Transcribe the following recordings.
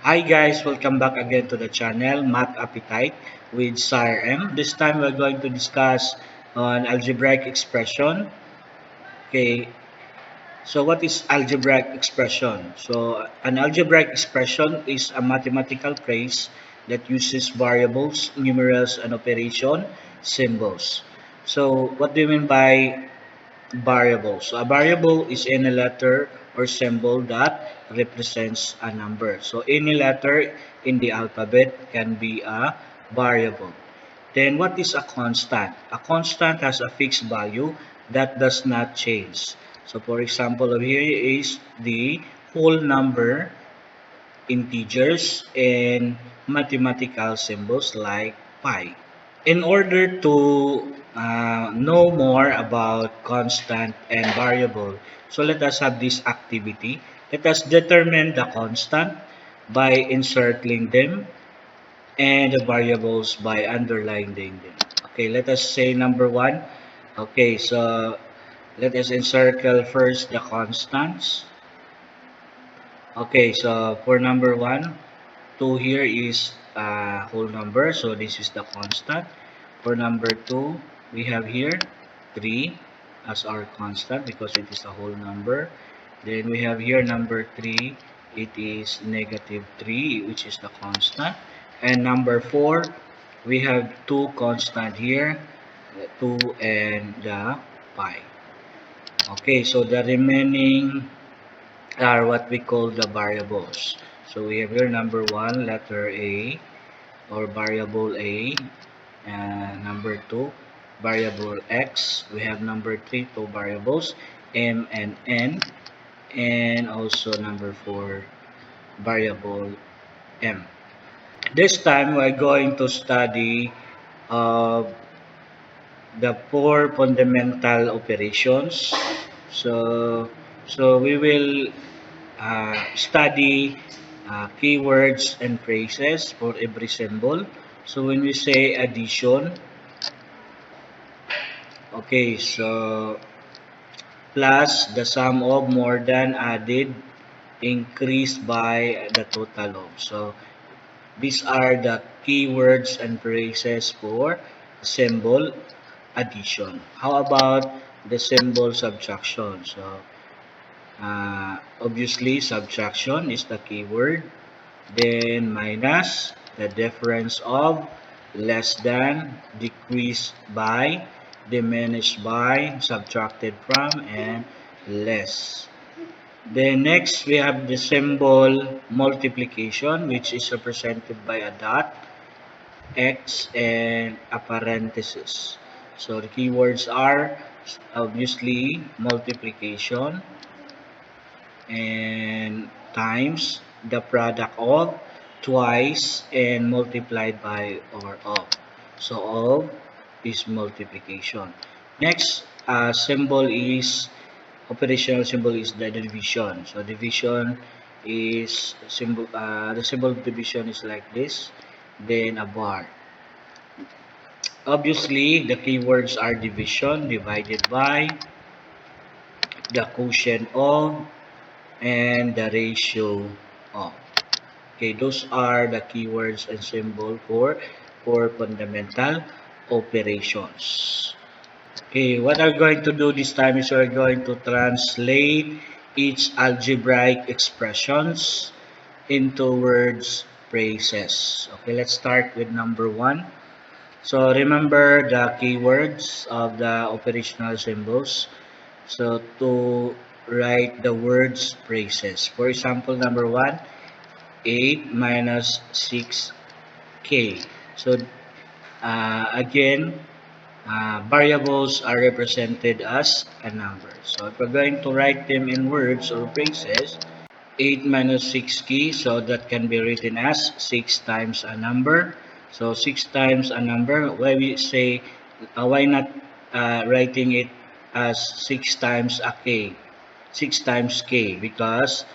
Hi guys, welcome back again to the channel Math Appetite with Sir M. This time we're going to discuss on algebraic expression. Okay, so what is algebraic expression? So an algebraic expression is a mathematical phrase that uses variables, numerals, and operation symbols. So what do you mean by variable? So a variable is any letter or symbol that represents a number. So any letter in the alphabet can be a variable. Then what is a constant? A constant has a fixed value that does not change. So for example, over here is the whole number, integers, and mathematical symbols like pi. In order to know more about constant and variable, so let us have this activity. Let us determine the constant by inserting them and the variables by underlining them. Okay, let us say number one. Okay, so let us encircle first the constants. Okay, so for number one, 2 here is a whole number, so this is the constant. For number 2, we have here 3 as our constant because it is a whole number. Then we have here number 3, it is negative 3, which is the constant. And number 4, we have 2 constant here, 2 and the pi. Okay, so the remaining are what we call the variables. So we have here number 1, letter A, or variable A, number 2, variable X. We have number 3, 2 variables, M and N, and also number 4, variable M. This time we're going to study uh, the 4 fundamental operations. So, so we will study keywords and phrases for every symbol. So when we say addition, okay, so plus the sum of more than added increased by the total of. So these are the keywords and phrases for symbol addition. How about the symbol subtraction? So obviously subtraction is the keyword. Then minus, the difference of, less than, decreased by, diminished by, subtracted from, and less. Then next we have the symbol multiplication, which is represented by a dot, X, and a parenthesis. So the keywords are obviously multiplication and times the product of, twice, and multiplied by or of. So of is multiplication. Next symbol is operational symbol is the division. So division is symbol. The symbol of division is like this. Then a bar. Obviously, the keywords are division, divided by, the quotient of, and the ratio of. Okay, those are the keywords and symbol for fundamental operations. Okay, what we're going to do this time is we're going to translate each algebraic expressions into words phrases. Okay, let's start with number 1. So remember the keywords of the operational symbols. So to write the words phrases. For example, number 1, 8 minus 6k. So again, variables are represented as a number. So if we're going to write them in words or phrases, 8 minus 6k, so that can be written as 6 times a number. So 6 times a number, why we say, why not writing it as 6 times a k? 6 times k, because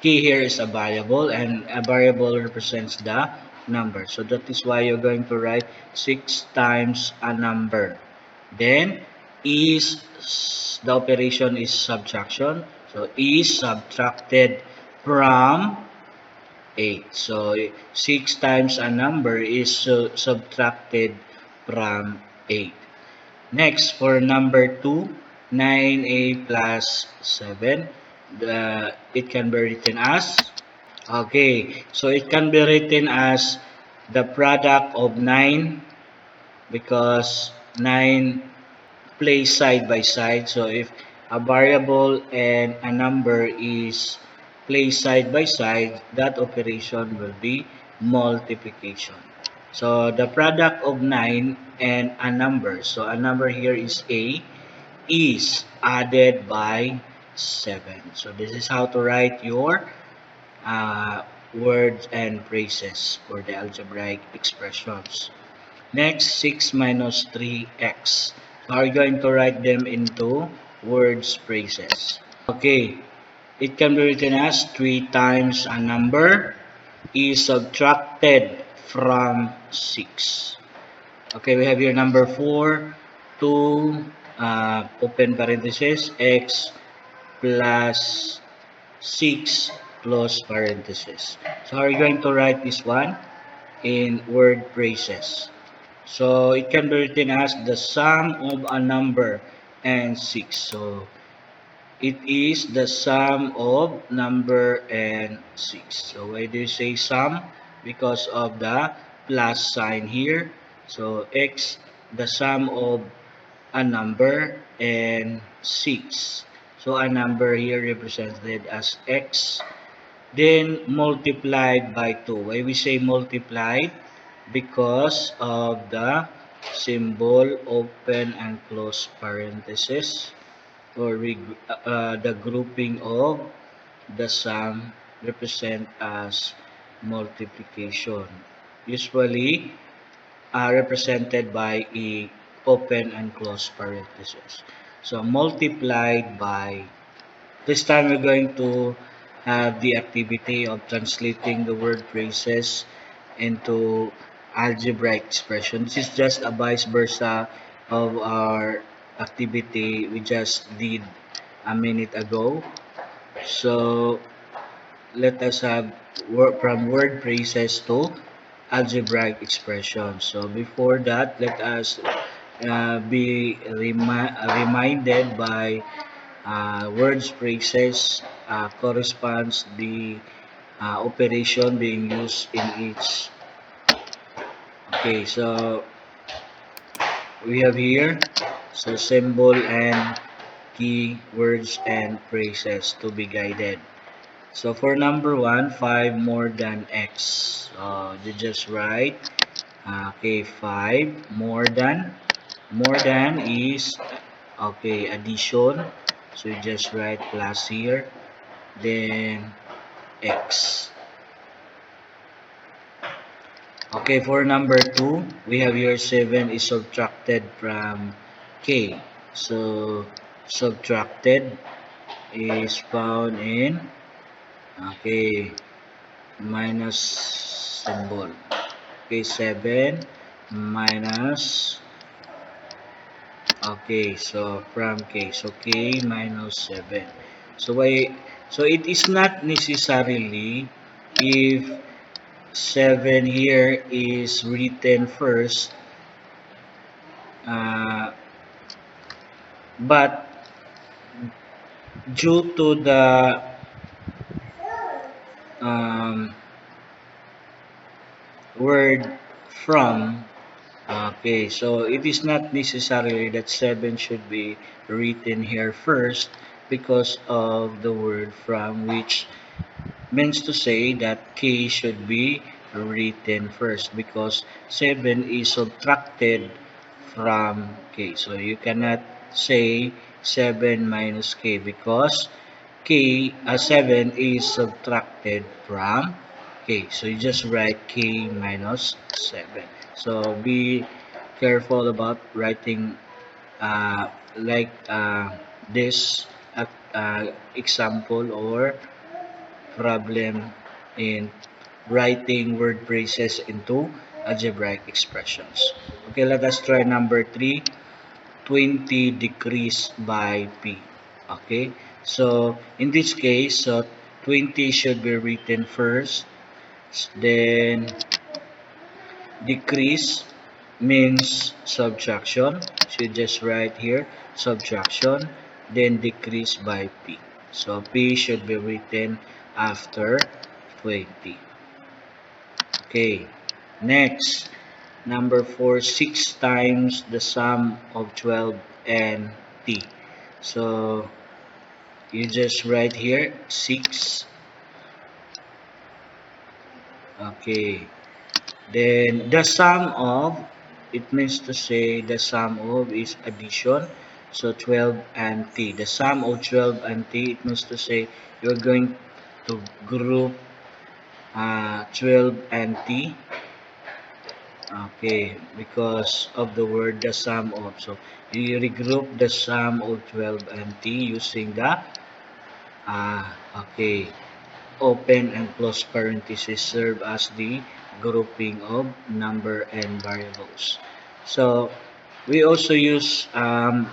k here is a variable and a variable represents the number. So that is why you're going to write 6 times a number. Then is the operation is subtraction. So is subtracted from 8. So 6 times a number is subtracted from 8. Next, for number 2, 9a plus 7, it can be written as, okay, so it can be written as the product of 9 because 9 place side by side. So if a variable and a number is placed side by side, that operation will be multiplication. So the product of 9 and a number, so a number here is a, is added by 7. So this is how to write your words and phrases for the algebraic expressions. Next, 6 minus 3x. So are you going to write them into words phrases? Okay, it can be written as 3 times a number is subtracted from 6. Okay, we have here number 4, 2, open parenthesis, x plus 6 close parenthesis. So how are you going to write this one? In word phrases. So it can be written as the sum of a number and 6. So it is the sum of number and 6. So why do you say sum? Because of the plus sign here. So x, the sum of a number and 6. So a number here represented as x. Then multiplied by 2. Why we say multiplied? Because of the symbol open and close parenthesis, or the grouping of the sum represent as multiplication, usually represented by a open and close parenthesis. So multiplied by, this time we're going to have the activity of translating the word phrases into algebraic expression. This is just a vice versa of our activity we just did a minute ago. So let us have from word phrases to algebraic expressions. So before that, let us be reminded by words phrases corresponds the operation being used in each. Okay, so we have here so symbol and key words and phrases to be guided. So for number 1, 5 more than x. So you just write okay, 5 more than is okay, addition. So you just write plus here, then x. Okay, for number 2, we have here 7 is subtracted from k. So subtracted is found in okay, minus symbol. Okay, 7 minus okay, so from k. So k minus 7. So why, so it is not necessarily if 7 here is written first, but due to the um, word from, okay, so it is not necessarily that 7 should be written here first because of the word from, which means to say that k should be written first because 7 is subtracted from k. So you cannot say 7 minus k because 7 is subtracted from k. So you just write k minus 7. So be careful about writing like this example or problem in writing word phrases into algebraic expressions. Okay, let us try number 3, 20 decreased by p. Okay, so in this case, 20 should be written first Then decrease means subtraction. So you just write here subtraction, then decrease by p. So p should be written after 20. Okay, next, number 4, 6 times the sum of 12 and t. So you just write here 6. Okay, then the sum of, it means to say the sum of is addition. So 12 and t. The sum of 12 and t, it means to say you're going to group 12 and t. Okay, because of the word the sum of. So you regroup the sum of 12 and t using the okay, open and close parentheses serve as the grouping of number and variables. So we also use uh,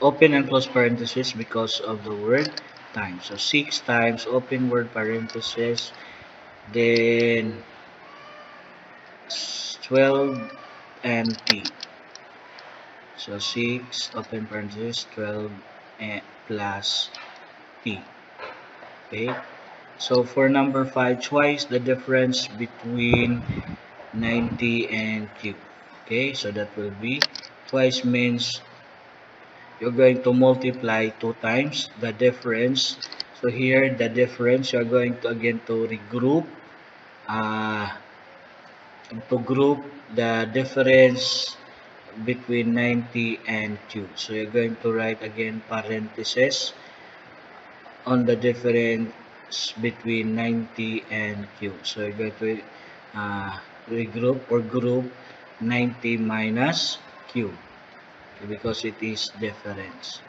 open and close parentheses because of the word times. So 6 times open word parentheses, then 12 and t. So 6 open parentheses 12 and plus t. Okay. So for number 5, twice the difference between 90 and q. Okay, so that will be twice means you're going to multiply 2 times the difference. So here the difference you're going to again to regroup uh, to group the difference between 90 and q. So you're going to write again parentheses on the difference between 90 and q. So you're going to regroup or group 90 minus q because it is difference.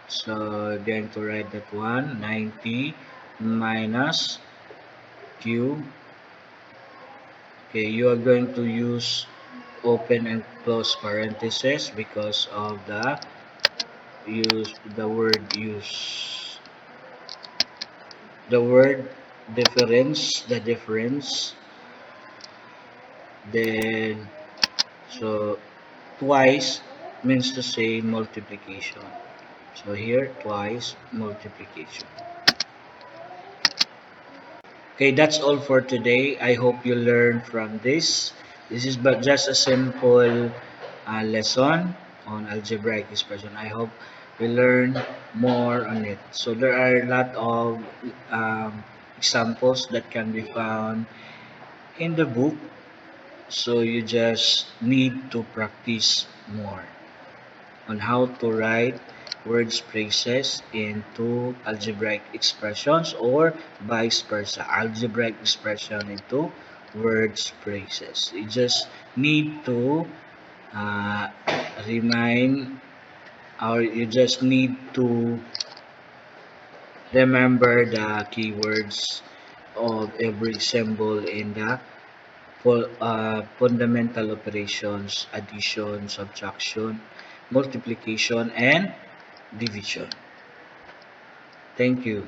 So you're going to write that one 90 minus q. Okay, you are going to use open and close parentheses because of the use the word difference, the difference. Then so twice means to say multiplication. So here twice multiplication. Okay, that's all for today. I hope you learned from this. This is but just a simple lesson on algebraic expression. I hope we learn more on it. So there are a lot of examples that can be found in the book. So you just need to practice more on how to write words phrases into algebraic expressions or vice versa, algebraic expression into words phrases. You just need to uh, remind or you just need to remember the keywords of every symbol in the fundamental operations, addition, subtraction, multiplication, and division. Thank you.